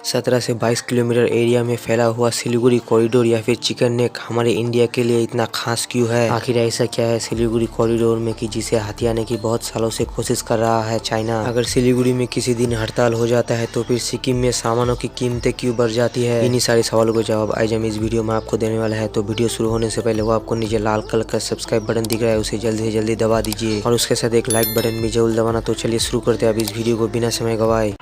17 से 22 kilometre area में फैला हुआ सिलीगुड़ी कॉरिडोर या फिर चिकन नेक हमारे इंडिया के लिए इतना खास क्यों है? आखिर ऐसा क्या है सिलीगुड़ी कॉरिडोर में कि जिसे हथियाने की बहुत सालों से कोशिश कर रहा है चाइना? अगर सिलीगुड़ी में किसी दिन हड़ताल हो जाता है तो फिर सिक्किम में सामानों की कीमतें क्यों बढ़ जाती है? इन्हीं सारे सवालों को जवाब आज हम इस वीडियो में आपको देने वाला है। तो वीडियो शुरू होने से पहले वो आपको नीचे लाल कलर का सब्सक्राइब बटन दिख रहा है, उसे जल्दी से जल्दी दबा दीजिए और उसके साथ एक लाइक बटन भी जरूर दबाना। तो चलिए शुरू करते हैं अब इस वीडियो को बिना समय गवाए।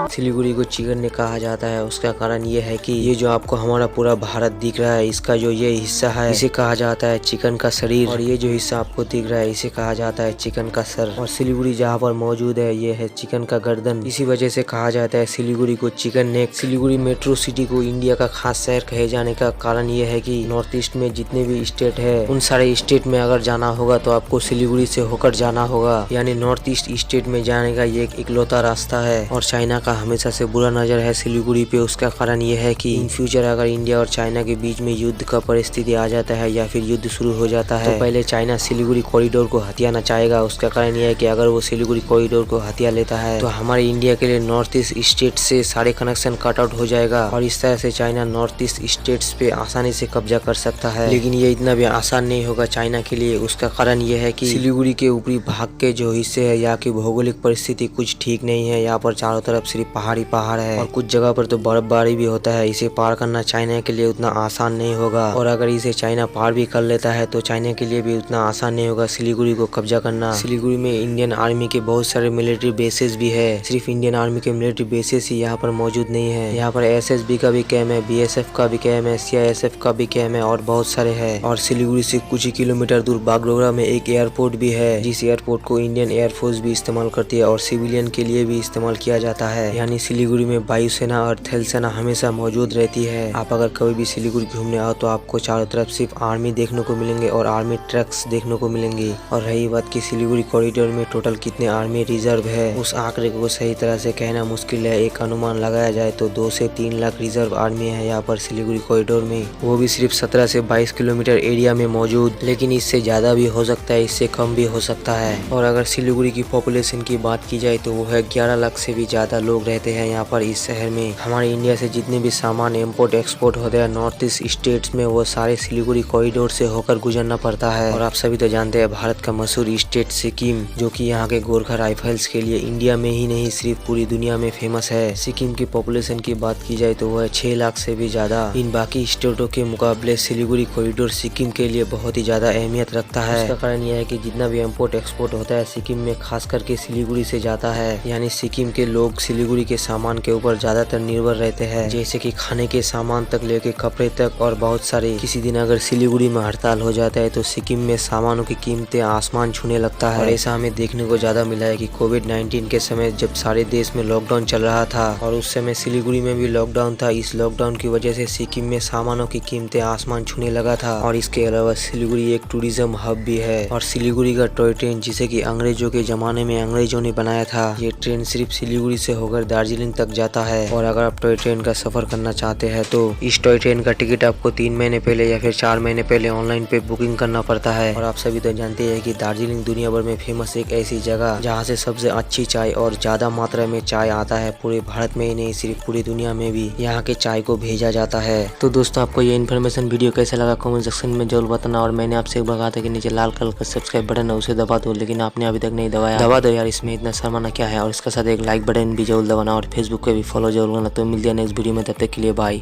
सिलीगुड़ी को चिकन ने कहा जाता है, उसका कारण ये है कि ये जो आपको हमारा पूरा भारत दिख रहा है, इसका जो ये हिस्सा है इसे कहा जाता है चिकन का शरीर, और ये जो हिस्सा आपको दिख रहा है इसे कहा जाता है चिकन का सर। और सिलीगुड़ी जहाँ पर मौजूद है ये है चिकन का गर्दन। इसी वजह से कहा जाता है सिलीगुड़ी को chicken neck. Siliguri metro city को इंडिया का खास शहर कहे जाने का कारण ये है कि नॉर्थ ईस्ट में जितने भी स्टेट है उन सारे स्टेट में अगर जाना होगा तो आपको सिलीगुड़ी से होकर जाना होगा, यानी नॉर्थ ईस्ट स्टेट में जाने का ये एक इकलौता रास्ता है। और चाइना का हमेशा से बुरा नजर है सिलीगुड़ी पे। उसका कारण यह है कि इन फ्यूचर अगर इंडिया और चाइना के बीच में युद्ध का परिस्थिति आ जाता है या फिर युद्ध शुरू हो जाता है तो पहले चाइना सिलीगुड़ी कॉरिडोर को हथियाना चाहेगा। उसका कारण यह है कि अगर वो सिलीगुड़ी कॉरिडोर को हथिया लेता है तो हमारे इंडिया के लिए नॉर्थ ईस्ट स्टेट से सारे कनेक्शन कट आउट हो जाएगा और इस तरह से चाइना नॉर्थ ईस्ट स्टेट्स पे आसानी से कब्जा कर सकता है। लेकिन ये इतना भी आसान नहीं होगा चाइना के लिए। उसका कारण यह है कि सिलीगुड़ी के ऊपरी भाग के जो हिस्से है यहाँ की भौगोलिक परिस्थिति कुछ ठीक नहीं है। यहाँ पर चारों तरफ सिर्फ पहाड़ी पहाड़ है और कुछ जगह पर तो बर्फबारी भी होता है। इसे पार करना चाइना के लिए उतना आसान नहीं होगा, और अगर इसे चाइना पार भी कर लेता है तो चाइना के लिए भी उतना आसान नहीं होगा सिलीगुड़ी को कब्जा करना। सिलीगुड़ी में इंडियन आर्मी के बहुत सारे मिलिट्री बेसेस भी है। सिर्फ इंडियन आर्मी के मिलिट्री बेसेस ही यहाँ पर मौजूद नहीं है। यहाँ पर SSB का भी कैम्प है, BSF का भी कैम्प है, CISF का भी कैम्प है और बहुत सारे है। और सिलीगुड़ी से कुछ ही किलोमीटर दूर बागडोगरा में एक एयरपोर्ट भी है, जिस एयरपोर्ट को इंडियन एयरफोर्स भी इस्तेमाल करती है और सिविलियन के लिए भी इस्तेमाल किया जाता है। यानी सिलीगुड़ी में वायुसेना और थल सेना हमेशा मौजूद रहती है। आप अगर कभी भी सिलीगुड़ी घूमने आओ तो आपको चारों तरफ सिर्फ आर्मी देखने को मिलेंगे और आर्मी ट्रक्स देखने को मिलेंगे। और रही बात की सिलीगुड़ी कॉरिडोर में टोटल कितने आर्मी रिजर्व है, उस आंकड़े को सही तरह से कहना मुश्किल है। एक अनुमान लगाया जाए तो 2 से 3 लाख रिजर्व आर्मी है यहाँ पर सिलीगुड़ी कॉरिडोर में, वो भी सिर्फ 17 से 22 किलोमीटर एरिया में मौजूद। लेकिन इससे ज्यादा भी हो सकता है, इससे कम भी हो सकता है। और अगर सिलीगुड़ी की पॉपुलेशन की बात की जाए तो वो है 11 लाख से भी ज्यादा लोग रहते हैं यहाँ पर इस शहर में। हमारे इंडिया से जितने भी सामान इम्पोर्ट एक्सपोर्ट होते हैं नॉर्थ ईस्ट स्टेट्स में, वो सारे सिलीगुड़ी कॉरिडोर से होकर गुजरना पड़ता है। और आप सभी तो जानते हैं भारत का मशहूर स्टेट सिक्किम, जो कि यहाँ के गोरखा राइफल्स के लिए इंडिया में ही नहीं सिर्फ पूरी दुनिया में फेमस है। सिक्किम की पॉपुलेशन की बात की जाए तो वह 6 लाख से भी ज्यादा। इन बाकी स्टेटों के मुकाबले सिलीगुड़ी कॉरिडोर सिक्किम के लिए बहुत ही ज्यादा अहमियत रखता है। इसका कारण यह है कि जितना भी इम्पोर्ट एक्सपोर्ट होता है सिक्किम में खास करके सिलीगुड़ी से जाता है। यानी सिक्किम के लोग सिलीगुड़ी के सामान के ऊपर ज्यादातर निर्भर रहते हैं, जैसे कि खाने के सामान तक लेके कपड़े तक और बहुत सारे। किसी दिन अगर सिलीगुड़ी में हड़ताल हो जाता है तो सिक्किम में सामानों की कीमतें आसमान छूने लगता है। और ऐसा हमें देखने को ज्यादा मिला है कि कोविड-19 के समय जब सारे देश में लॉकडाउन चल रहा था और उस समय सिलीगुड़ी में भी लॉकडाउन था, इस लॉकडाउन की वजह से सिक्किम में सामानों की कीमतें आसमान छूने लगा था। और इसके अलावा सिलीगुड़ी एक टूरिज्म हब भी है। और सिलीगुड़ी का टॉय ट्रेन, जिसे की अंग्रेजों के जमाने में अंग्रेजों ने बनाया था, ये ट्रेन सिर्फ सिलीगुड़ी से होकर दार्जिलिंग तक जाता है। और अगर आप टॉय ट्रेन का सफर करना चाहते हैं तो इस टॉय ट्रेन का टिकट आपको 3 महीने पहले या फिर 4 महीने पहले ऑनलाइन पे बुकिंग करना पड़ता है। और आप सभी तो जानते हैं कि दार्जिलिंग दुनिया भर में फेमस एक ऐसी जगह जहां से सबसे अच्छी चाय और ज्यादा मात्रा में चाय आता है। पूरे भारत में ही नहीं सिर्फ पूरी दुनिया में भी यहाँ के चाय को भेजा जाता है। तो दोस्तों आपको ये इन्फॉर्मेशन वीडियो कैसा लगा कमेंट सेक्शन में जरूर बताना। और मैंने आपसे एक बार कहा था कि नीचे लाल कलर का सब्सक्राइब बटन है उसे दबा दो, लेकिन आपने अभी तक नहीं दबाया। दबा दो यार, इसमें इतना शर्माना क्या है। और इसके साथ एक लाइक बटन भी जरूर दबाना और फेसबुक पे भी फॉलो जरूर करना। तो मिलते हैं नेक्स्ट वीडियो में, तब तक के लिए बाय।